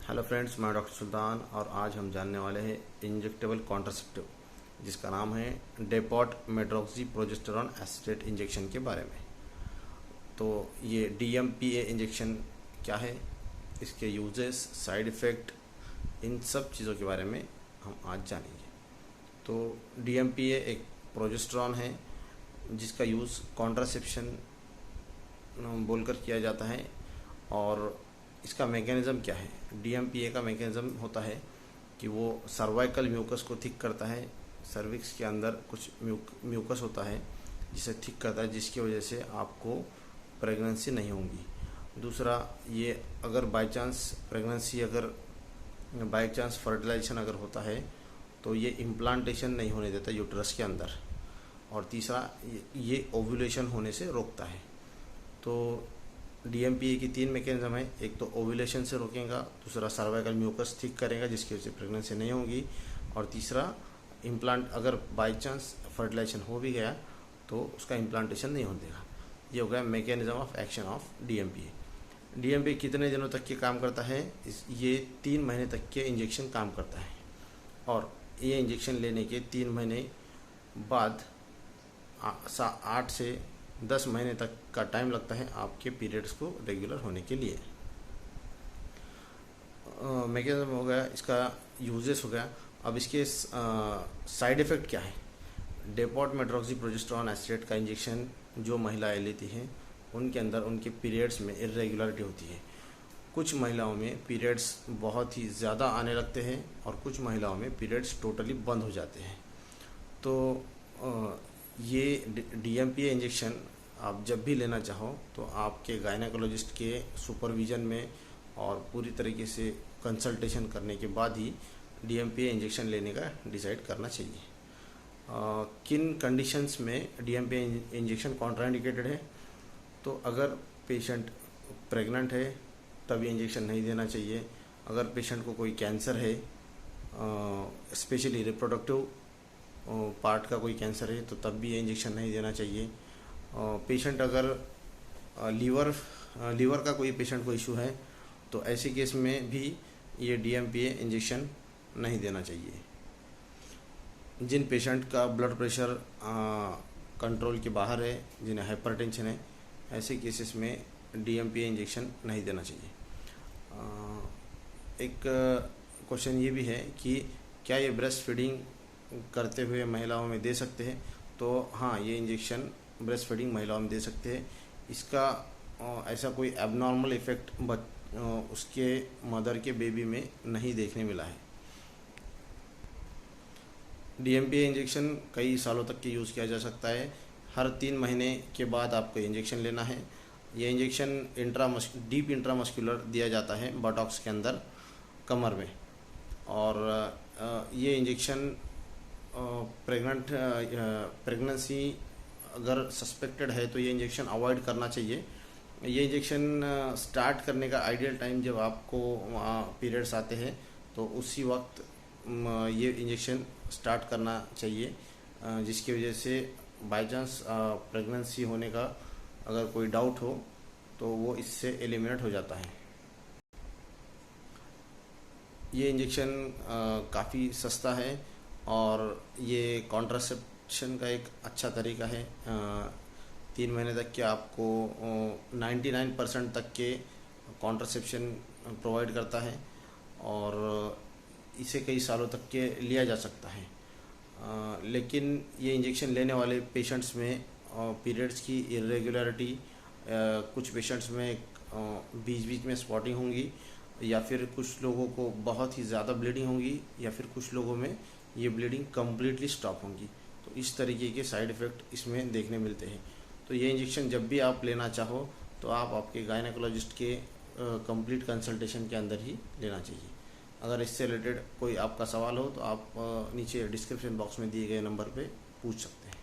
Hello friends, मैं doctor सुल्तान और आज हम जानने वाले हैं इंजेक्टेबल कॉन्ट्रासेप्टिव जिसका नाम है deputy medroxy progesterone acetate injection के बारे में। तो ये DMPA इंजेक्शन क्या है, इसके यूजेस, साइड इफ़ेक्ट, इन सब चीज़ों के बारे में हम आज जानेंगे। तो DMPA एक प्रोजेस्टेरॉन है जिसका यूज़ कॉन्ट्रासेप्शन बोलकर किया जाता है। और इसका मैकेनिज़्म क्या है? DMPA का मैकेनिज़्म होता है कि वो सर्वाइकल म्यूकस को थिक करता है। सर्विक्स के अंदर कुछ म्यूकस होता है जिसे थिक करता है, जिसकी वजह से आपको प्रेगनेंसी नहीं होगी। दूसरा, ये अगर बाय चांस प्रेगनेंसी, अगर बाय चांस फर्टिलाइजेशन अगर होता है तो ये इम्प्लांटेशन नहीं होने देता यूट्रस के अंदर। और तीसरा, ये ओव्यूलेशन होने से रोकता है। तो DMPA की 3 मैकेनिज्म है। एक तो ओव्यूलेशन से रोकेगा, दूसरा सर्वाइकल म्यूकस थिक करेगा जिसकी वजह से प्रेगनेंसी नहीं होगी, और तीसरा इम्प्लांट, अगर बाय चांस फर्टिलाइजेशन हो भी गया तो उसका इम्प्लांटेशन नहीं होने देगा। ये हो गया mechanism of action of DMPA। DMPA कितने दिनों तक के काम करता है? ये 3 महीने तक के इंजेक्शन काम करता है। और ये इंजेक्शन लेने के 3 महीने बाद 8 से 10 महीने तक का टाइम लगता है आपके पीरियड्स को रेगुलर होने के लिए। मैकेनिज्म हो गया, इसका यूजेस हो गया। अब इसके साइड इफ़ेक्ट क्या है? डेपोट मेड्रोक्सी प्रोजेस्टेरॉन एसिटेट का इंजेक्शन जो महिलाएं लेती हैं उनके अंदर उनके पीरियड्स में इरेगुलरिटी होती है। कुछ महिलाओं में पीरियड्स बहुत ही ज़्यादा आने लगते हैं और कुछ महिलाओं में पीरियड्स टोटली बंद हो जाते हैं। तो ये DMPA इंजेक्शन आप जब भी लेना चाहो तो आपके गायनेकोलॉजिस्ट के सुपरविज़न में और पूरी तरीके से कंसल्टेशन करने के बाद ही DMPA इंजेक्शन लेने का डिसाइड करना चाहिए। किन कंडीशंस में DMPA इंजेक्शन कॉन्ट्राइंडिकेटेड है? तो अगर पेशेंट प्रेग्नेंट है तब ये इंजेक्शन नहीं देना चाहिए। अगर पेशेंट को कोई कैंसर है, स्पेशली रिप्रोडक्टिव पार्ट का कोई कैंसर है, तो तब भी ये इंजेक्शन नहीं देना चाहिए। पेशेंट अगर लीवर का कोई पेशेंट को इशू है तो ऐसे केस में भी ये DMPA इंजेक्शन नहीं देना चाहिए। जिन पेशेंट का ब्लड प्रेशर कंट्रोल के बाहर है, जिन्हें हाइपरटेंशन है, ऐसे केसेस में DMPA इंजेक्शन नहीं देना चाहिए। एक क्वेश्चन ये भी है कि क्या ये ब्रेस्ट फीडिंग करते हुए महिलाओं में दे सकते हैं? तो हाँ, ये इंजेक्शन ब्रेस्ट फीडिंग महिलाओं में दे सकते हैं। इसका ऐसा कोई एबनॉर्मल इफ़ेक्ट उसके मदर के बेबी में नहीं देखने मिला है। DMPA इंजेक्शन कई सालों तक के यूज़ किया जा सकता है। हर 3 महीने के बाद आपको इंजेक्शन लेना है। ये इंजेक्शन डीप इंट्रामस्कुलर दिया जाता है बटॉक्स के अंदर, कमर में। और ये इंजेक्शन प्रेगनेंसी अगर सस्पेक्टेड है तो ये इंजेक्शन अवॉइड करना चाहिए। ये इंजेक्शन स्टार्ट करने का आइडियल टाइम जब आपको पीरियड्स आते हैं तो उसी वक्त ये इंजेक्शन स्टार्ट करना चाहिए, जिसकी वजह से बाय चांस प्रेगनेंसी होने का अगर कोई डाउट हो तो वो इससे एलिमिनेट हो जाता है। ये इंजेक्शन काफ़ी सस्ता है और ये कॉन्ट्रासेप्शन का एक अच्छा तरीका है। 3 महीने तक के आपको 99% तक के कॉन्ट्रासेप्शन प्रोवाइड करता है और इसे कई सालों तक के लिया जा सकता है। लेकिन ये इंजेक्शन लेने वाले पेशेंट्स में पीरियड्स की इरेगुलरिटी, कुछ पेशेंट्स में बीच बीच में स्पॉटिंग होंगी, या फिर कुछ लोगों को बहुत ही ज़्यादा ब्लीडिंग होगी, या फिर कुछ लोगों में ये ब्लीडिंग कम्प्लीटली स्टॉप होंगी। तो इस तरीके के साइड इफ़ेक्ट इसमें देखने मिलते हैं। तो ये इंजेक्शन जब भी आप लेना चाहो तो आप आपके गायनेकोलॉजिस्ट के कंप्लीट कंसल्टेशन के अंदर ही लेना चाहिए। अगर इससे रिलेटेड कोई आपका सवाल हो तो आप नीचे डिस्क्रिप्शन बॉक्स में दिए गए नंबर पे पूछ सकते हैं।